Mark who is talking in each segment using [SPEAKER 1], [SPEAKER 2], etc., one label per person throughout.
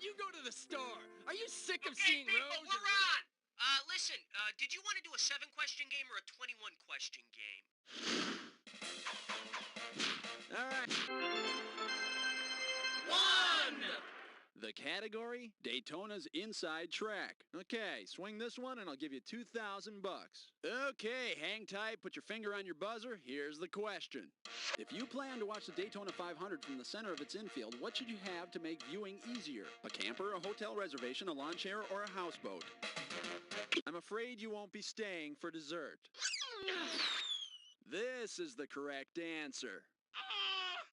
[SPEAKER 1] when you go to the store? Are you sick of
[SPEAKER 2] Okay,
[SPEAKER 1] seeing
[SPEAKER 2] people,
[SPEAKER 1] rows?
[SPEAKER 2] we're on. Listen, did you want to do a 7-question game or a 21-question game?
[SPEAKER 1] All right.
[SPEAKER 2] 1!
[SPEAKER 3] The category, Daytona's Inside Track. Okay, swing this one and I'll give you $2,000. Okay, hang tight, put your finger on your buzzer. Here's the question. If you plan to watch the Daytona 500 from the center of its infield, what should you have to make viewing easier? A camper, a hotel reservation, a lawn chair, or a houseboat? I'm afraid you won't be staying for dessert. This is the correct answer.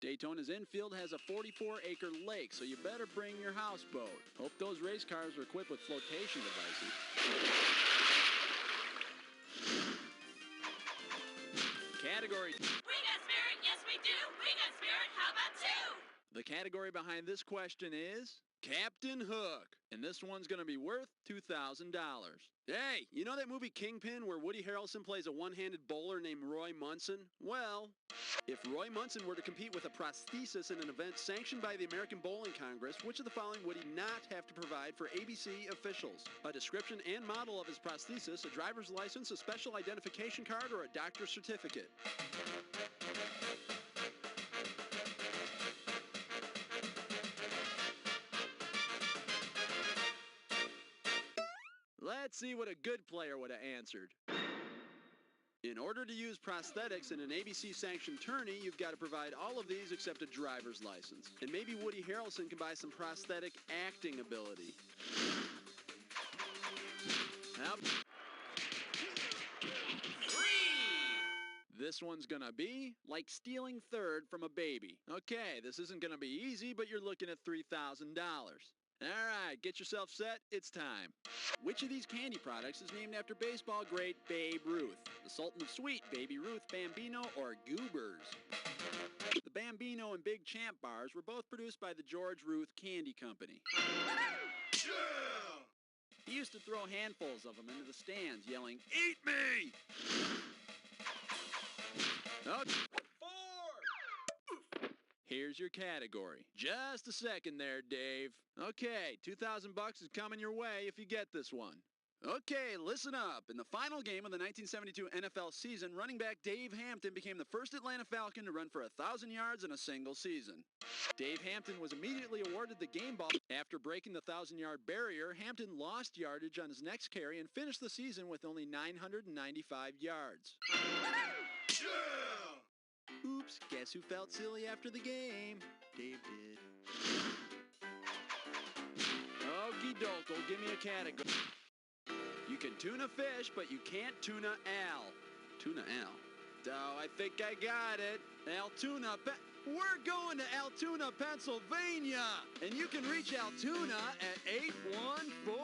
[SPEAKER 3] Daytona's infield has a 44-acre lake, so you better bring your houseboat. Hope those race cars are equipped with flotation devices. Category.
[SPEAKER 4] We got spirit, yes we do. We got spirit, how about two?
[SPEAKER 3] The category behind this question is Captain Hook. And this one's going to be worth $2,000. Hey, you know that movie Kingpin where Woody Harrelson plays a one-handed bowler named Roy Munson? Well, if Roy Munson were to compete with a prosthesis in an event sanctioned by the American Bowling Congress, which of the following would he not have to provide for ABC officials? A description and model of his prosthesis, a driver's license, a special identification card, or a doctor's certificate? Let's see what a good player would have answered. In order to use prosthetics in an ABC-sanctioned tourney, you've got to provide all of these except a driver's license. And maybe Woody Harrelson can buy some prosthetic acting ability. This one's gonna be like stealing third from a baby. Okay, this isn't gonna be easy, but you're looking at $3,000. All right, get yourself set. It's time. Which of these candy products is named after baseball great Babe Ruth? The Sultan of Sweet, Baby Ruth, Bambino, or Goobers? The Bambino and Big Champ bars were both produced by the George Ruth Candy Company.
[SPEAKER 1] Yeah!
[SPEAKER 3] He used to throw handfuls of them into the stands, yelling, "Eat me!" Okay.
[SPEAKER 1] 4!
[SPEAKER 3] Here's your category. Just a second there, Dave. Okay, $2,000 is coming your way if you get this one. Okay, listen up. In the final game of the 1972 NFL season, running back Dave Hampton became the first Atlanta Falcon to run for 1,000 yards in a single season. Dave Hampton was immediately awarded the game ball. After breaking the 1,000-yard barrier, Hampton lost yardage on his next carry and finished the season with only 995 yards.
[SPEAKER 1] Yeah!
[SPEAKER 3] Oops, guess who felt silly after the game? Dave did. Okie dokie, give me a category. You can tuna fish, but you can't tuna Al. Tuna Al. Oh, I think I got it. Altoona, we're going to Altoona, Pennsylvania. And you can reach Altoona at 814.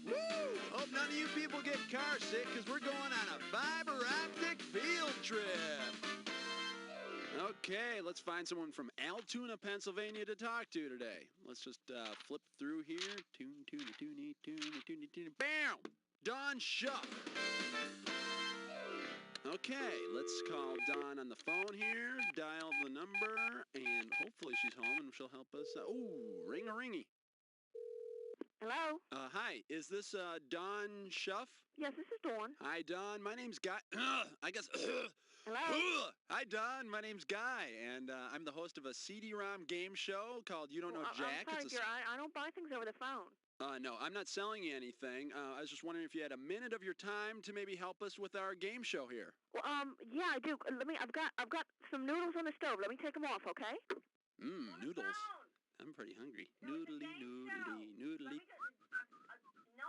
[SPEAKER 3] Woo! Hope none of you people get car sick, because we're going on a fiber optic field trip. Okay, let's find someone from Altoona, Pennsylvania to talk to today. Let's just flip through here. Toony. Bam! Dawn Shuck. Okay, let's call Dawn on the phone here, dial the number, and hopefully she's home and she'll help us. Ooh, ring-a-ringy.
[SPEAKER 5] Hello?
[SPEAKER 3] Hi, is this Dawn Shuff?
[SPEAKER 5] Yes, this is Dawn.
[SPEAKER 3] Hi, Dawn. My name's Guy.
[SPEAKER 5] Hello?
[SPEAKER 3] Hi, Dawn. My name's Guy, and I'm the host of a CD-ROM game show called You Don't Know Jack.
[SPEAKER 5] I'm sorry, dear. I don't buy things over the phone.
[SPEAKER 3] No, I'm not selling you anything. I was just wondering if you had a minute of your time to maybe help us with our game show here.
[SPEAKER 5] Well, yeah, I do. I've got some noodles on the stove. Let me take them off, okay?
[SPEAKER 3] Noodles. I'm pretty hungry. Noodly.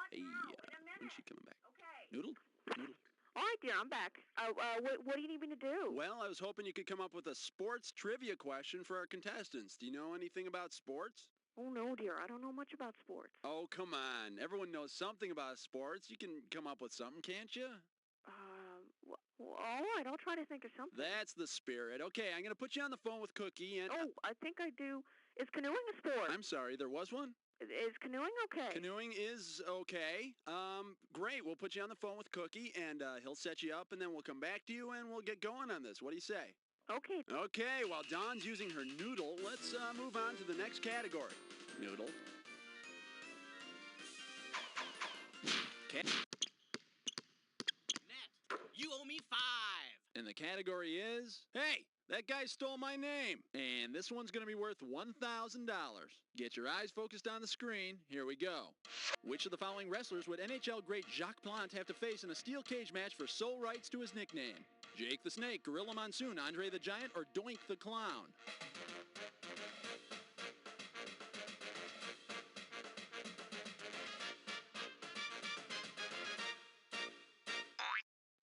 [SPEAKER 3] Hey, when's she coming back?
[SPEAKER 5] Okay.
[SPEAKER 3] Noodle?
[SPEAKER 5] All right, dear, I'm back. What do you need me to do?
[SPEAKER 3] Well, I was hoping you could come up with a sports trivia question for our contestants. Do you know anything about sports?
[SPEAKER 5] Oh, no, dear. I don't know much about sports.
[SPEAKER 3] Oh, come on. Everyone knows something about sports. You can come up with something, can't you?
[SPEAKER 5] All right, I'll try to think of something.
[SPEAKER 3] That's the spirit. Okay, I'm going to put you on the phone with Cookie and...
[SPEAKER 5] Oh, I think I do. Is canoeing a sport?
[SPEAKER 3] I'm sorry, there was one?
[SPEAKER 5] Is canoeing okay?
[SPEAKER 3] Canoeing is okay. Great. We'll put you on the phone with Cookie, and he'll set you up, and then we'll come back to you, and we'll get going on this. What do you say?
[SPEAKER 5] Okay.
[SPEAKER 3] Okay, while Dawn's using her noodle, let's move on to the next category. Noodle.
[SPEAKER 6] Net, you owe me 5.
[SPEAKER 3] And the category is, hey, that guy stole my name. And this one's going to be worth $1,000. Get your eyes focused on the screen. Here we go. Which of the following wrestlers would NHL great Jacques Plante have to face in a steel cage match for sole rights to his nickname? Jake the Snake, Gorilla Monsoon, Andre the Giant, or Doink the Clown?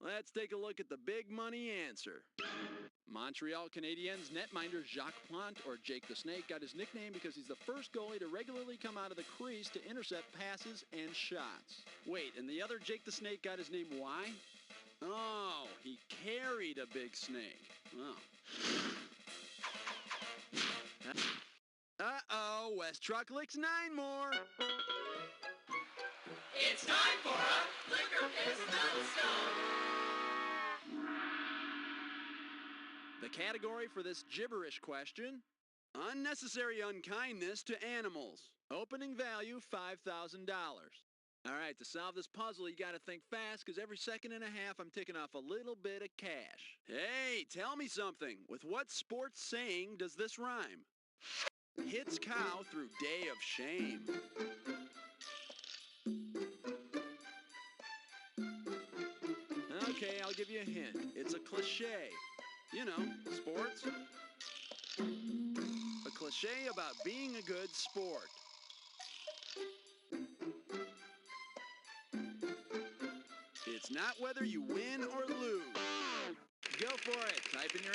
[SPEAKER 3] Let's take a look at the big money answer. Montreal Canadiens netminder Jacques Plante, or Jake the Snake, got his nickname because he's the first goalie to regularly come out of the crease to intercept passes and shots. Wait, and the other Jake the Snake got his name why? Oh, he carried a big snake. Oh. Uh-oh, West Truck licks 9 more.
[SPEAKER 4] It's time for a Liquor Pistol Stone.
[SPEAKER 3] The category for this gibberish question, unnecessary unkindness to animals. Opening value, $5,000. All right, to solve this puzzle, you got to think fast, because every second and a half, I'm ticking off a little bit of cash. Hey, tell me something. With what sports saying does this rhyme? Hits cow through day of shame. Okay, I'll give you a hint. It's a cliche. You know, sports. A cliche about being a good sport. It's not whether you win or lose. Go for it. Type in your...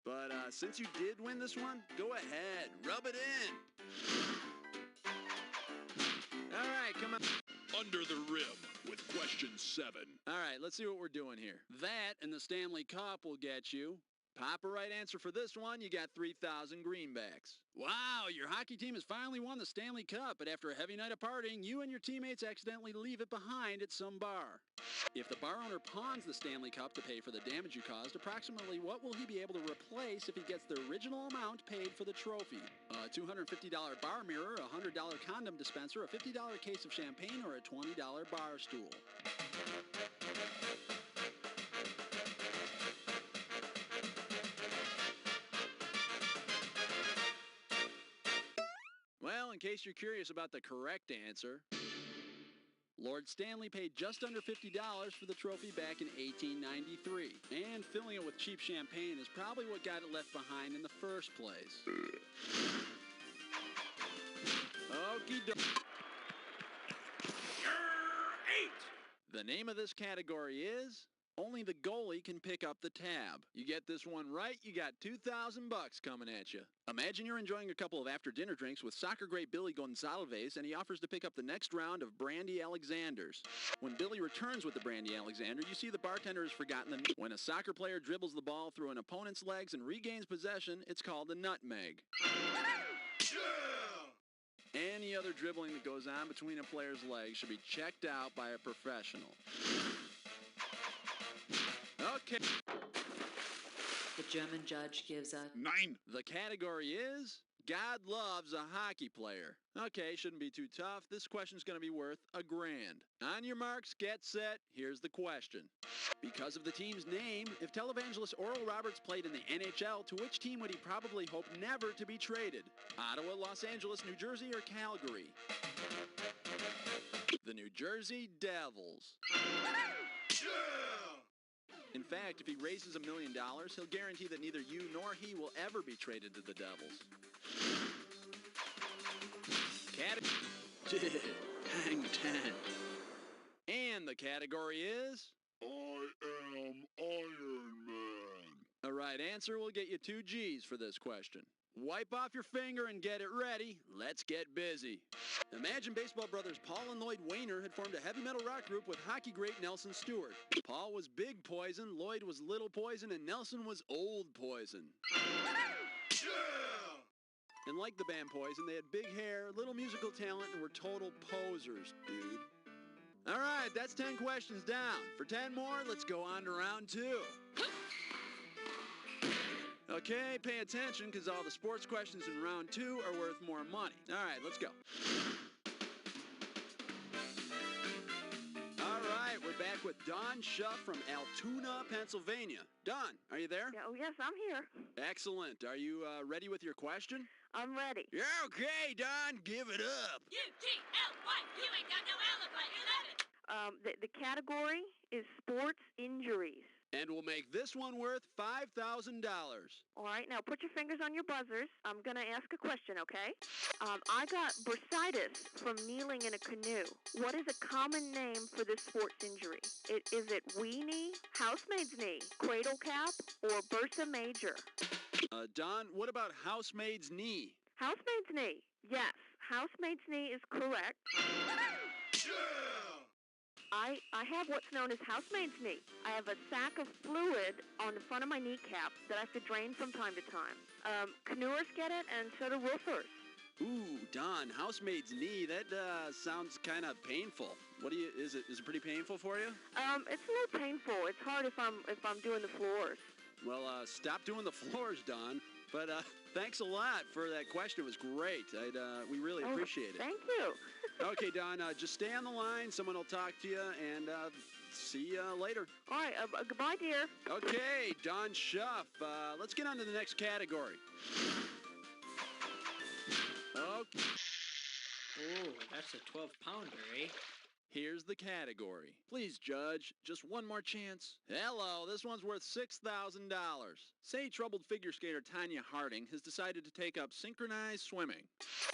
[SPEAKER 3] But since you did win this one, go ahead. Rub it in. All right, come on.
[SPEAKER 1] Under the rim with question 7.
[SPEAKER 3] All right, let's see what we're doing here. That and the Stanley Cup will get you. Pop a right answer for this one, you got 3,000 greenbacks. Wow, your hockey team has finally won the Stanley Cup, but after a heavy night of partying, you and your teammates accidentally leave it behind at some bar. If the bar owner pawns the Stanley Cup to pay for the damage you caused, approximately what will he be able to replace if he gets the original amount paid for the trophy? A $250 bar mirror, a $100 condom dispenser, a $50 case of champagne, or a $20 bar stool? Well, in case you're curious about the correct answer, Lord Stanley paid just under $50 for the trophy back in 1893. And filling it with cheap champagne is probably what got it left behind in the first place. Okie doke. The name of this category is Only the Goalie Can Pick Up the Tab. You get this one right, you got $2,000 coming at you. Imagine you're enjoying a couple of after-dinner drinks with soccer great Billy Gonzalez, and he offers to pick up the next round of Brandy Alexanders. When Billy returns with the Brandy Alexander, you see the bartender has forgotten the... When a soccer player dribbles the ball through an opponent's legs and regains possession, it's called a nutmeg. Any other dribbling that goes on between a player's legs should be checked out by a professional. Okay.
[SPEAKER 7] The German judge gives a
[SPEAKER 1] 9.
[SPEAKER 3] The category is God Loves a Hockey Player. Okay, shouldn't be too tough. This question's going to be worth $1,000. On your marks, get set. Here's the question. Because of the team's name, if televangelist Oral Roberts played in the NHL, to which team would he probably hope never to be traded? Ottawa, Los Angeles, New Jersey, or Calgary? The New Jersey Devils. In fact, if he raises $1 million, he'll guarantee that neither you nor he will ever be traded to the Devils. Hang 10. And the category is...
[SPEAKER 1] I am Iron Man.
[SPEAKER 3] The right answer will get you 2 G's for this question. Wipe off your finger and get it ready. Let's get busy. Imagine baseball brothers Paul and Lloyd Wainer had formed a heavy metal rock group with hockey great Nelson Stewart. Paul was Big Poison, Lloyd was Little Poison, and Nelson was Old Poison. And like the band Poison, they had big hair, little musical talent, and were total posers, dude. All right, that's 10 questions down. For 10 more, let's go on to round 2. Okay, pay attention because all the sports questions in round 2 are worth more money. All right, let's go. All right, we're back with Dawn Shuff from Altoona, Pennsylvania. Dawn, are you there?
[SPEAKER 5] Yeah, oh, yes, I'm here.
[SPEAKER 3] Excellent. Are you ready with your question?
[SPEAKER 5] I'm ready.
[SPEAKER 3] Yeah, okay, Dawn, give it up.
[SPEAKER 4] U-T-L-Y, you ain't got no alibi, 11.
[SPEAKER 5] The category is sports injuries.
[SPEAKER 3] And we'll make this one worth $5,000.
[SPEAKER 5] All right, now put your fingers on your buzzers. I'm going to ask a question, okay? I got bursitis from kneeling in a canoe. What is a common name for this sports injury? Is it wee knee, housemaid's knee, cradle cap, or bursa major?
[SPEAKER 3] Don, what about housemaid's knee?
[SPEAKER 5] Housemaid's knee. Yes, housemaid's knee is correct. I have what's known as housemaid's knee. I have a sack of fluid on the front of my kneecap that I have to drain from time to time. Canoers get it, and so do roofers.
[SPEAKER 3] Ooh, Don, housemaid's knee, that sounds kind of painful. Is it pretty painful for you?
[SPEAKER 5] It's a little painful. It's hard if I'm doing the floors.
[SPEAKER 3] Well, stop doing the floors, Don. But thanks a lot for that question. It was great. We really appreciate it.
[SPEAKER 5] Thank you.
[SPEAKER 3] Okay, Don, just stay on the line. Someone will talk to you, and see you later.
[SPEAKER 5] All right, goodbye, dear.
[SPEAKER 3] Okay, Don Shuff. Let's get on to the next category. Okay.
[SPEAKER 6] Oh, that's a 12-pounder, eh?
[SPEAKER 3] Here's the category. Please, Judge, just one more chance. Hello, this one's worth $6,000. Say troubled figure skater Tanya Harding has decided to take up synchronized swimming.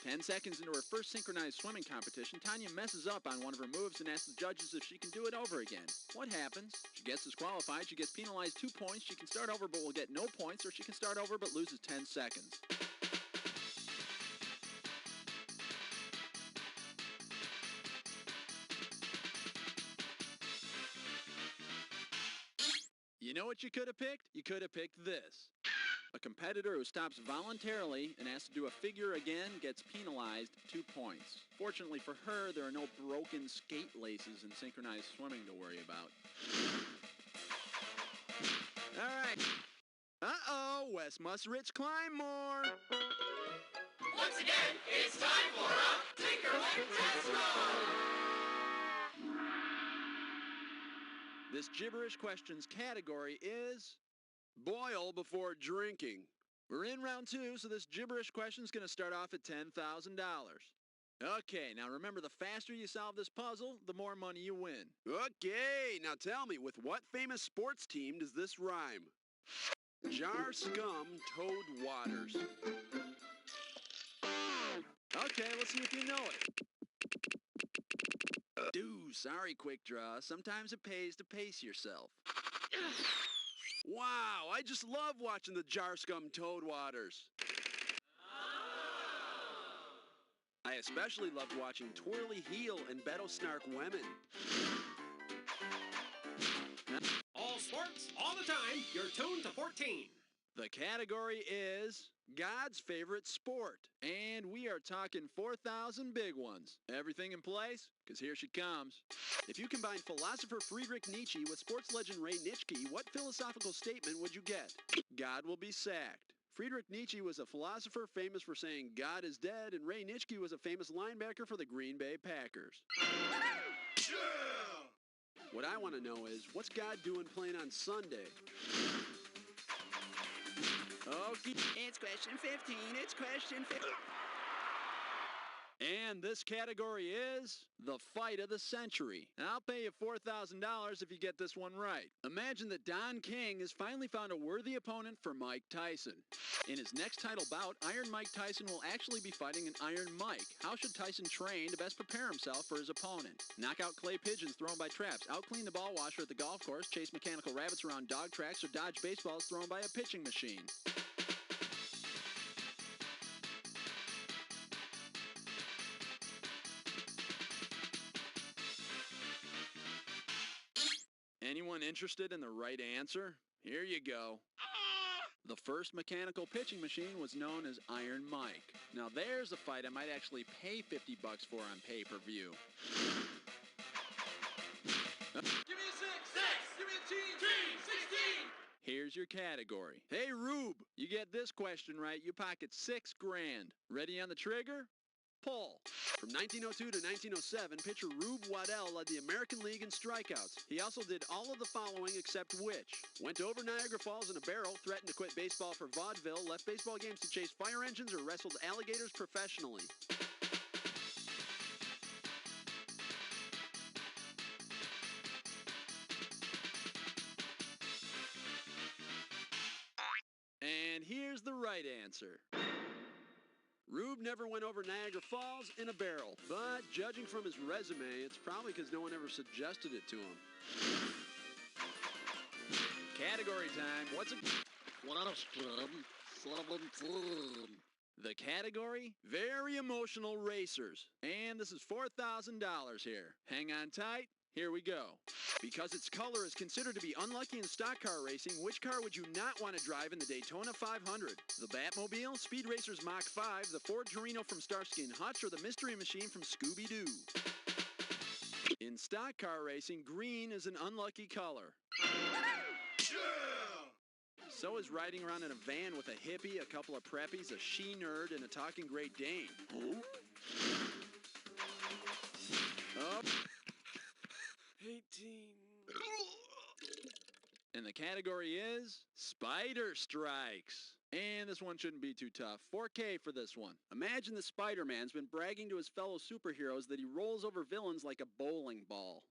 [SPEAKER 3] 10 seconds into her first synchronized swimming competition, Tanya messes up on one of her moves and asks the judges if she can do it over again. What happens? She gets disqualified, she gets penalized 2 points, she can start over but will get no points, or she can start over but loses 10 seconds. You know what you could have picked? You could have picked this. A competitor who stops voluntarily and has to do a figure again gets penalized 2 points. Fortunately for her, there are no broken skate laces in synchronized swimming to worry about. All right. Uh-oh, Wes Musrich climb more.
[SPEAKER 4] Once again, it's time for a Tinkerlick Test Roll.
[SPEAKER 3] This gibberish questions category is boil before drinking. We're in round 2, so this gibberish question is going to start off at $10,000. Okay, now remember, the faster you solve this puzzle, the more money you win. Okay, now tell me, with what famous sports team does this rhyme? Jar Scum Toad Waters. Okay, let's see if you know it. Sorry, Quick Draw. Sometimes it pays to pace yourself. Wow, I just love watching the Jar Scum Toad Waters. I especially loved watching Twirly Heel and Beto Snark Women.
[SPEAKER 8] All sports, all the time. You're tuned to 14.
[SPEAKER 3] The category is God's favorite sport. And we are talking 4,000 big ones. Everything in place? Because here she comes. If you combine philosopher Friedrich Nietzsche with sports legend Ray Nitschke, what philosophical statement would you get? God will be sacked. Friedrich Nietzsche was a philosopher famous for saying God is dead, and Ray Nitschke was a famous linebacker for the Green Bay Packers. What I want to know is, what's God doing playing on Sunday? Okay, it's question 15, it's question 15. And this category is the fight of the century. I'll pay you $4,000 if you get this one right. Imagine that Don King has finally found a worthy opponent for Mike Tyson. In his next title bout, Iron Mike Tyson will actually be fighting an Iron Mike. How should Tyson train to best prepare himself for his opponent? Knock out clay pigeons thrown by traps, out-clean the ball washer at the golf course, chase mechanical rabbits around dog tracks, or dodge baseballs thrown by a pitching machine. Anyone interested in the right answer? Here you go. The first mechanical pitching machine was known as Iron Mike. Now there's a fight I might actually pay $50 for on pay-per-view. Here's your category. Hey, Rube, you get this question right, you pocket $6 grand. Ready on the trigger? Pull. From 1902 to 1907, pitcher Rube Waddell led the American League in strikeouts. He also did all of the following except which? Went over Niagara Falls in a barrel, threatened to quit baseball for vaudeville, left baseball games to chase fire engines, or wrestled alligators professionally. And here's the right answer. Rube never went over Niagara Falls in a barrel, but judging from his resume, it's probably because no one ever suggested it to him. Category time. What's it? The category? Very emotional racers. And this is $4,000 here. Hang on tight. Here we go. Because its color is considered to be unlucky in stock car racing, which car would you not want to drive in the Daytona 500? The Batmobile, Speed Racer's Mach 5, the Ford Torino from Starsky & Hutch, or the Mystery Machine from Scooby-Doo? In stock car racing, green is an unlucky color. So is riding around in a van with a hippie, a couple of preppies, a she-nerd, and a talking Great Dane. Up.
[SPEAKER 9] 18.
[SPEAKER 3] And the category is Spider Strikes. And this one shouldn't be too tough. 4K for this one. Imagine that Spider-Man's been bragging to his fellow superheroes that he rolls over villains like a bowling ball.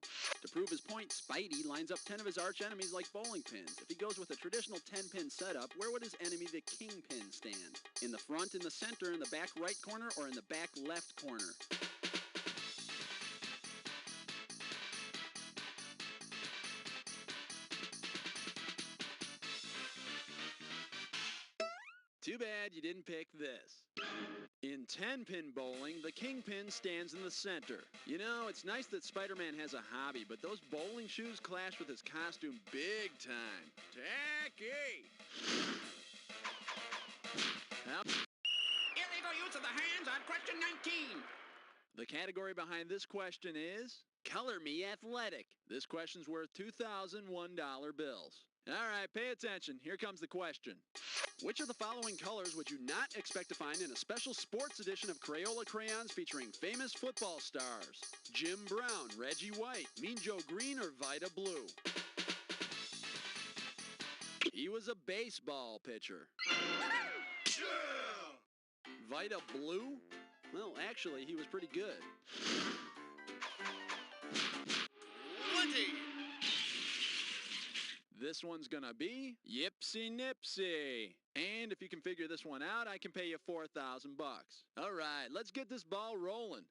[SPEAKER 3] To prove his point, Spidey lines up 10 of his arch enemies like bowling pins. If he goes with a traditional 10-pin setup, where would his enemy, the Kingpin, stand? In the front, in the center, in the back right corner, or in the back left corner? Too bad you didn't pick this. In 10-pin bowling, the Kingpin stands in the center. You know, it's nice that Spider-Man has a hobby, but those bowling shoes clash with his costume big time. Tacky!
[SPEAKER 8] Illegal use of the hands on question 19.
[SPEAKER 3] The category behind this question is Color Me Athletic. This question's worth $2,001 bills. All right, pay attention. Here comes the question. Which of the following colors would you not expect to find in a special sports edition of Crayola crayons featuring famous football stars? Jim Brown, Reggie White, Mean Joe Green, or Vida Blue? He was a baseball pitcher. Vida Blue? Well, actually, he was pretty good.
[SPEAKER 8] 20.
[SPEAKER 3] This one's gonna be Yipsy Nipsy. And if you can figure this one out, I can pay you $4,000 bucks. All right, let's get this ball rolling.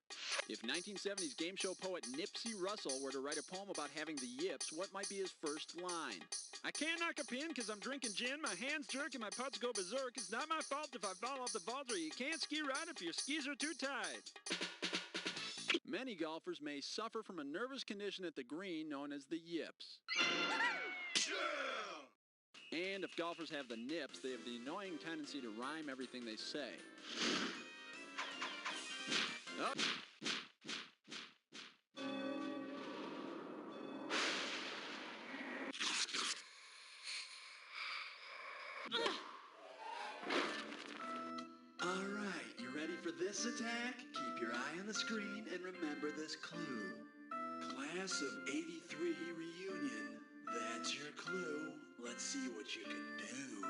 [SPEAKER 3] If 1970s game show poet Nipsey Russell were to write a poem about having the yips, what might be his first line? I can't knock a pin because I'm drinking gin, my hands jerk and my putts go berserk. It's not my fault if I fall off the vault, or you can't ski right if your skis are too tight. Many golfers may suffer from a nervous condition at the green known as the yips. And if golfers have the nips, they have the annoying tendency to rhyme everything they say. Oh. All right, you ready for this attack? Keep your eye on the screen and remember this clue. Class of '83 reunion. That's your clue. Let's see what you can do.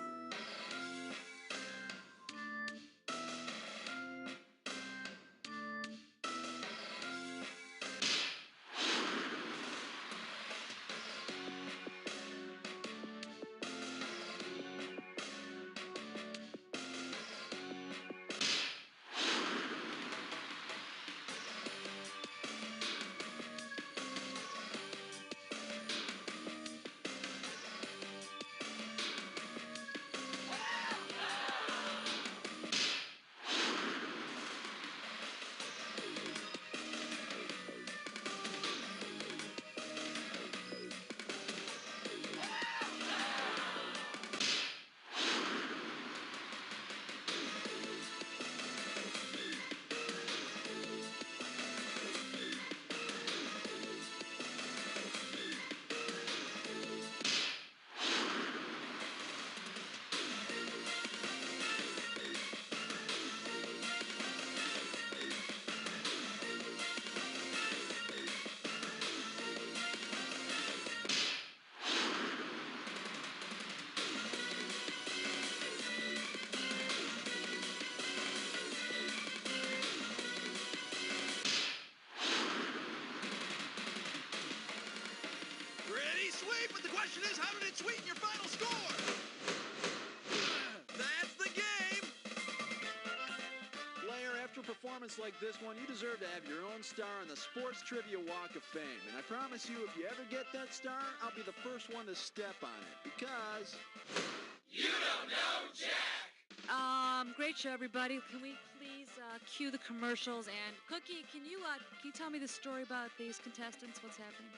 [SPEAKER 3] Sweeten your final score! That's the game! Player, after a performance like this one, you deserve to have your own star on the Sports Trivia Walk of Fame. And I promise you, if you ever get that star, I'll be the first one to step on it. Because...
[SPEAKER 4] You don't know Jack!
[SPEAKER 7] Great show, everybody. Can we please cue the commercials? And Cookie, can you tell me the story about these contestants? What's happening?